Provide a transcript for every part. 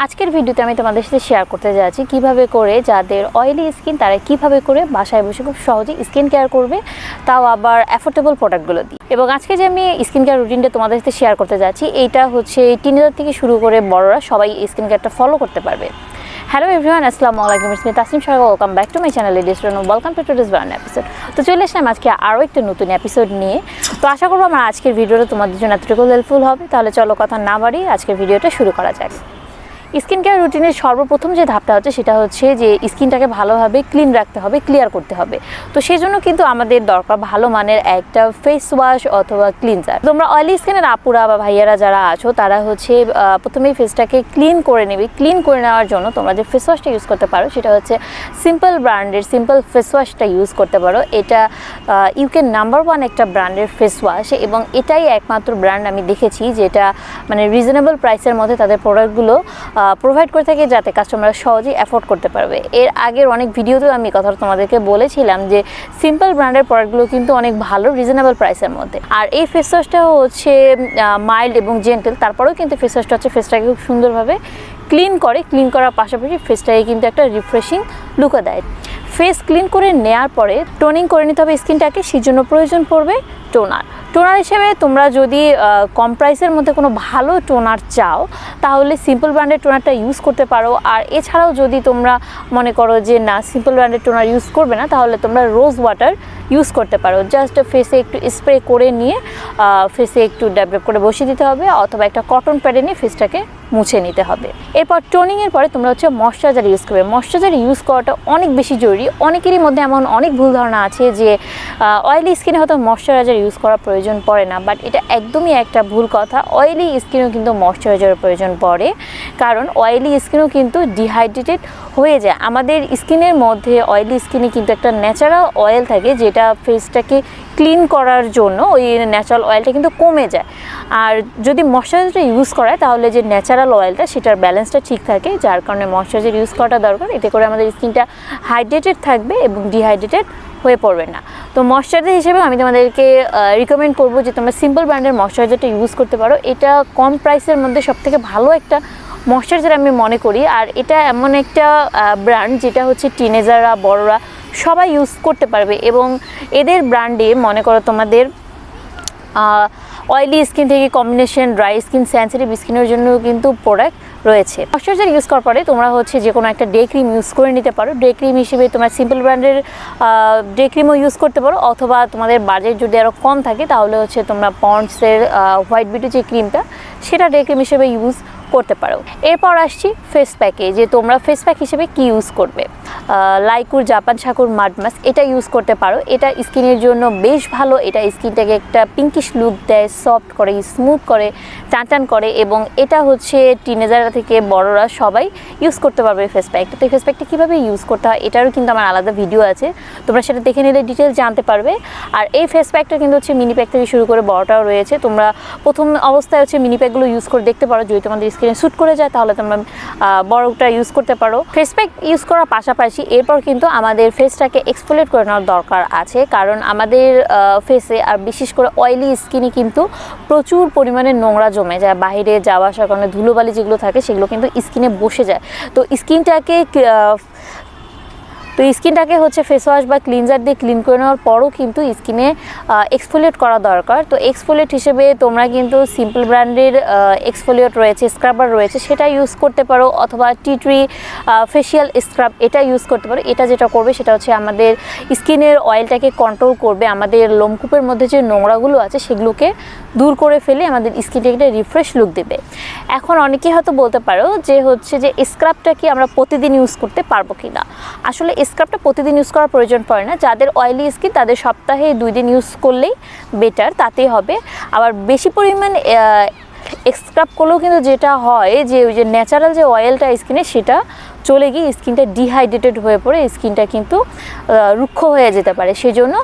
আজকের ভিডিওতে আমি তোমাদের সাথে শেয়ার করতে যাচ্ছি কিভাবে করে যাদের অয়েলি স্কিন তারা কিভাবে করে বাসায় বসে খুব সহজে স্কিন কেয়ার করবে, তাও আবার অ্যাফোর্ডেবল প্রোডাক্টগুলো দিয়ে। এবং আজকে যে আমি স্কিন কেয়ার রুটিনটা তোমাদের সাথে শেয়ার করতে যাচ্ছি, এইটা হচ্ছে টিনেজার থেকে শুরু করে বড়রা সবাই স্কিন কেয়ারটা ফলো করতে পারবে। হ্যালো এভরিওয়ান, আসসালামু আলাইকুম। আমি Tasnim Sarkar, welcome back to my channel ladies রন। Welcome to today's brand episode. তো চলে আসলাম আজকে আরও একটা নতুন এপিসোড নিয়ে। তো আশা করবো আমার আজকের ভিডিওটা তোমাদের জন্য এতটুকু হেল্পফুল হবে। তাহলে চলো কথা না বাড়িয়ে আজকের ভিডিওটা শুরু করা যাক। স্কিন কেয়ার রুটিনের সর্বপ্রথম যে ধাপটা হচ্ছে সেটা হচ্ছে যে স্কিনটাকে ভালোভাবে ক্লিন রাখতে হবে, ক্লিয়ার করতে হবে। তো সেই জন্য কিন্তু আমাদের দরকার ভালো মানের একটা ফেস ওয়াশ অথবা ক্লিনজার। তোমরা অয়েলি স্কিনের আপুরা বা ভাইয়ারা যারা আছো তারা হচ্ছে প্রথমেই ফেসটাকে ক্লিন করে নেবে। ক্লিন করে নেওয়ার জন্য তোমরা যে ফেস ওয়াশটা ইউজ করতে পারো সেটা হচ্ছে সিম্পল ব্র্যান্ডের সিম্পল ফেস ওয়াশটা ইউজ করতে পারো। এটা ইউকে নাম্বার 1 একটা ব্র্যান্ডের ফেস ওয়াশ, এবং এটাই একমাত্র ব্র্যান্ড আমি দেখেছি যেটা মানে রিজনেবল প্রাইসের মধ্যে তাদের প্রোডাক্টগুলো প্রোভাইড করে থাকে যাতে কাস্টমাররা সহজেই অ্যাফোর্ড করতে পারবে। এর আগের অনেক ভিডিওতেও আমি কথা তোমাদেরকে বলেছিলাম যে সিম্পল ব্র্যান্ডের প্রোডাক্টগুলো কিন্তু অনেক ভালো রিজনেবল প্রাইসের মধ্যে। আর এই ফেস ওয়াশটা হচ্ছে মাইল্ড এবং জেন্টেল, তারপরেও কিন্তু ফেস ওয়াশটা হচ্ছে ফেসটাকে খুব সুন্দরভাবে ক্লিন করে। ক্লিন করার পাশাপাশি ফেসটাকে কিন্তু একটা রিফ্রেশিং লুকও দেয়। ফেস ক্লিন করে নেওয়ার পরে টোনিং করে নিতে হবে স্কিনটাকে। সেই জন্য প্রয়োজন পড়বে টোনার হিসেবে তোমরা যদি কম প্রাইসের মধ্যে কোনো ভালো টোনার চাও তাহলে সিম্পল ব্র্যান্ডের টোনারটা ইউজ করতে পারো। আর এছাড়াও যদি তোমরা মনে করো যে না সিম্পল ব্র্যান্ডের টোনার ইউজ করবে না, তাহলে তোমরা রোজ ওয়াটার ইউজ করতে পারো। জাস্ট ফেসে একটু স্প্রে করে নিয়ে ফেসে একটু ড্যাব করে বসিয়ে দিতে হবে, অথবা একটা কটন প্যাডে নিয়ে ফেসটাকে মুছে নিতে হবে। এরপর টোনিংয়ের পরে তোমরা হচ্ছে ময়শ্চারাইজার ইউজ করবে। ময়শ্চারাইজার ইউজ করাটা অনেক বেশি জরুরি। অনেকেরই মধ্যে এমন অনেক ভুল ধারণা আছে যে অয়েলি স্কিনে হয়তো ময়শ্চারাইজার ইউজ করার প্রয়োজন পড়ে না, বাট এটা একদমই একটা ভুল কথা। অয়েলি স্কিনেও কিন্তু ময়শ্চারাইজারের প্রয়োজন পড়ে, কারণ অয়েলি স্কিনও কিন্তু ডিহাইড্রেটেড হয়ে যায়। আমাদের স্কিনের মধ্যে অয়েলি স্কিনে কিন্তু একটা ন্যাচারাল অয়েল থাকে যেটা ফেসটাকে ক্লিন করার জন্য ওই ন্যাচারাল অয়েলটা কিন্তু কমে যায়। আর যদি ময়শ্চারাইজারটা ইউজ করায় তাহলে যে ন্যাচারাল অয়েলটা সেটার ব্যালেন্সটা ঠিক থাকে, যার কারণে ময়শ্চারাইজার ইউজ করাটা দরকার। এতে করে আমাদের স্কিনটা হাইড্রেটেড থাকবে এবং ডিহাইড্রেটেড হয়ে পড়বে না। তো ময়শ্চারাইজার হিসেবে আমি তোমাদেরকে রিকমেন্ড করবো যে তোমরা সিম্পল ব্র্যান্ডের ময়শ্চারাইজারটা ইউজ করতে পারো। এটা কম প্রাইসের মধ্যে সবথেকে ভালো একটা ময়শ্চারাইজার আমি মনে করি। আর এটা এমন একটা ব্র্যান্ড যেটা হচ্ছে টিনেজাররা বড়রা সবাই ইউজ করতে পারবে। এবং এদের ব্র্যান্ডে মনে করো তোমাদের অয়েলি স্কিন থেকে কম্বিনেশন ড্রাই স্কিন, সেন্সিটিভ স্কিনের জন্য কিন্তু প্রোডাক্ট রয়েছে। ময়শ্চারাইজার ইউজ করার পরে তোমরা হচ্ছে যে কোনো একটা ডে ক্রিম ইউজ করে নিতে পারো। ডে ক্রিম হিসেবে তোমরা সিম্পল ব্র্যান্ডের ডে ক্রিমও ইউজ করতে পারো, অথবা তোমাদের বাজেট যদি আরও কম থাকে তাহলে হচ্ছে তোমরা পন্ডসের হোয়াইট বিউটি যে ক্রিমটা সেটা ডে ক্রিম হিসেবে ইউজ করতে পারো। এরপর আসছি ফেস প্যাকে, যে তোমরা ফেস প্যাক হিসেবে কি ইউজ করবে। লাইকুর জাপান সাকুর মাড মাস্ক এটা ইউজ করতে পারো। এটা স্কিনের জন্য বেশ ভালো। এটা স্কিনটাকে একটা পিঙ্কিশ লুক দেয়, সফট করে, স্মুথ করে, টান করে। এবং এটা হচ্ছে টিনেজাররা থেকে বড়রা সবাই ইউজ করতে পারবে ফেস প্যাকটা। তো এই ফেস প্যাকটা কীভাবে ইউজ করতে হয় এটারও কিন্তু আমার আলাদা ভিডিও আছে, তোমরা সেটা দেখে নিলে ডিটেলস জানতে পারবে। আর এই ফেস প্যাকটা কিন্তু হচ্ছে মিনি প্যাক থেকে শুরু করে বড়টাও রয়েছে। তোমরা প্রথম অবস্থায় হচ্ছে মিনি প্যাকগুলো ইউজ করে দেখতে পারো, যদি তোমাদের স্কিনে স্যুট করে যায় তাহলে তোমরা বড়টা ইউজ করতে পারো। ফেস প্যাক ইউজ করার পাশাপাশি এরপর কিন্তু আমাদের ফেসটাকে এক্সফোলিয়েট করে নেওয়ার দরকার আছে, কারণ আমাদের ফেসে আর বিশেষ করে অয়েলি স্কিনে কিন্তু প্রচুর পরিমাণে নোংরা জমে যায়। বাইরে যাওয়া আসার কারণে ধুলোবালি যেগুলো থাকে সেগুলো কিন্তু স্কিনে বসে যায়। তো স্কিনটাকে হচ্ছে ফেস ওয়াশ বা ক্লিনজার দিয়ে ক্লিন করে নেওয়ার পরও কিন্তু স্কিনে এক্সফোলিয়েট করা দরকার। তো এক্সফোলিয়েট হিসেবে তোমরা কিন্তু সিম্পল ব্র্যান্ডের এক্সফোলিয়েট রয়েছে, স্ক্রাবার রয়েছে, সেটা ইউজ করতে পারো, অথবা টি ফেশিয়াল স্ক্রাব এটা ইউজ করতে পারো। এটা যেটা করবে সেটা হচ্ছে আমাদের স্কিনের অয়েলটাকে কন্ট্রোল করবে, আমাদের লোমকূপের মধ্যে যে নোংরাগুলো আছে সেগুলোকে দূর করে ফেলে আমাদের স্কিনটাকে একটা রিফ্রেশ লুক দেবে। এখন অনেকেই হয়তো বলতে পারো যে হচ্ছে যে স্ক্রাবটা কি আমরা প্রতিদিন ইউজ করতে পারবো কি না। আসলে স্ক্রাবটা প্রতিদিন ইউজ করার প্রয়োজন পড়ে না। যাদের অয়েলি স্কিন তাদের সপ্তাহে 2 দিন ইউজ করলেই বেটার, তাতেই হবে। আবার বেশি পরিমাণ স্ক্রাব করলেও কিন্তু যেটা হয় যে ওই যে ন্যাচারাল যে অয়েলটা স্কিনে সেটা চলে গিয়ে স্কিনটা ডিহাইড্রেটেড হয়ে পড়ে, স্কিনটা কিন্তু রুক্ষ হয়ে যেতে পারে। সেই জন্য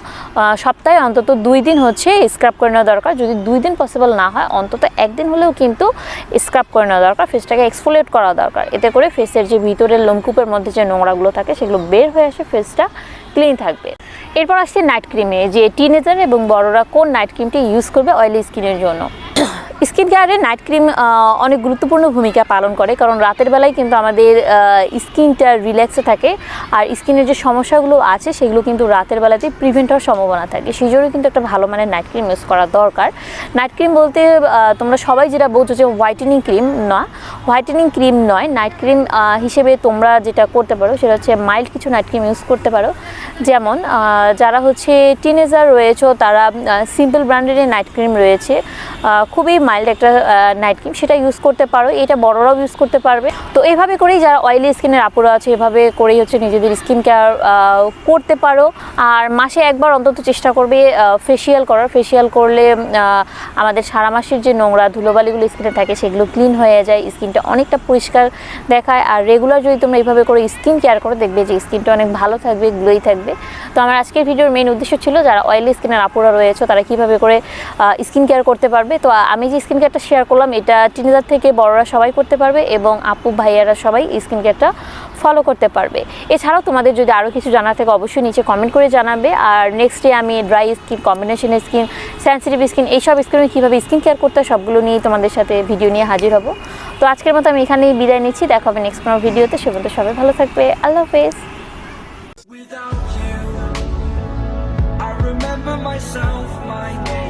সপ্তাহে অন্তত 2 দিন হচ্ছে স্ক্রাব করে নেওয়া দরকার। যদি 2 দিন পসিবল না হয় অন্তত 1 দিন হলেও কিন্তু স্ক্রাব করে নেওয়া দরকার, ফেসটাকে এক্সফোলিয়েট করা দরকার। এতে করে ফেসের যে ভিতরের লোমকূপের মধ্যে যে নোংরাগুলো থাকে সেগুলো বের হয়ে আসে, ফেসটা ক্লিন থাকবে। এরপর আসছে নাইট ক্রিমে, যে টিনেজার এবং বড়রা কোন নাইট ক্রিমটি ইউজ করবে অয়েলি স্কিনের জন্য। স্কিন কেয়ারে নাইট ক্রিম অনেক গুরুত্বপূর্ণ ভূমিকা পালন করে, কারণ রাতের বেলায় কিন্তু আমাদের স্কিনটা রিল্যাক্সে থাকে, আর স্কিনের যে সমস্যাগুলো আছে সেগুলো কিন্তু রাতের বেলাতেই প্রিভেন্ট হওয়ার সম্ভাবনা থাকে। সেই জন্য কিন্তু একটা ভালো মানের নাইট ক্রিম ইউজ করা দরকার। নাইট ক্রিম বলতে তোমরা সবাই যেটা বলছো যে হোয়াইটেনিং ক্রিম না, হোয়াইটেনিং ক্রিম নয়, নাইট ক্রিম হিসেবে তোমরা যেটা করতে পারো সেটা হচ্ছে মাইল্ড কিছু নাইট ক্রিম ইউজ করতে পারো। যেমন যারা হচ্ছে টিনেজার রয়েছে তারা সিম্পল ব্র্যান্ডের নাইট ক্রিম রয়েছে, খুবই মাইল্ড একটা নাইট ক্রিম, সেটা ইউজ করতে পারো। এটা বড়রাও ইউজ করতে পারবে। তো এইভাবে করেই যারা অয়েলি স্কিনের আপুরা আছে এভাবে করেই হচ্ছে নিজেদের স্কিন কেয়ার করতে পারো। আর মাসে একবার অন্তত চেষ্টা করবে ফেসিয়াল করার। ফেসিয়াল করলে আমাদের সারা মাসের যে নোংরা ধুলোবালিগুলো স্কিনে থাকে সেগুলো ক্লিন হয়ে যায়, স্কিনটা অনেকটা পরিষ্কার দেখায়। আর রেগুলার যদি তোমরা এইভাবে করে স্কিন কেয়ার করো দেখবে যে স্কিনটা অনেক ভালো থাকবে, গ্লোই থাকবে। তো আমার আজকের ভিডিওর মেইন উদ্দেশ্য ছিল যারা অয়েলি স্কিনের আপুরা রয়েছে তারা কীভাবে করে স্কিন কেয়ার করতে পারবে। তো আমি যে স্কিন কেয়ারটা শেয়ার করলাম এটা টিনেজার থেকে বড়রা সবাই করতে পারবে এবং আপু ভাইয়ারা সবাই স্কিন কেয়ারটা ফলো করতে পারবে। এছাড়াও তোমাদের যদি আরও কিছু জানার থাকে অবশ্যই নিচে কমেন্ট করে জানাবে। আর নেক্সট ডে আমি dry skin, combination skin, sensitive skin, এইসব স্কিনে কীভাবে স্কিন কেয়ার করতে হয় সবগুলো নিয়ে তোমাদের সাথে ভিডিও নিয়ে হাজির হব। তো আজকের মতো আমি এখানেই বিদায় নিচ্ছি, দেখা হবে নেক্সট কোনো ভিডিওতে। সে পর্যন্ত সবাই ভালো থাকবে, আল্লাহ হাফেজ। Without you, I remember myself, my name.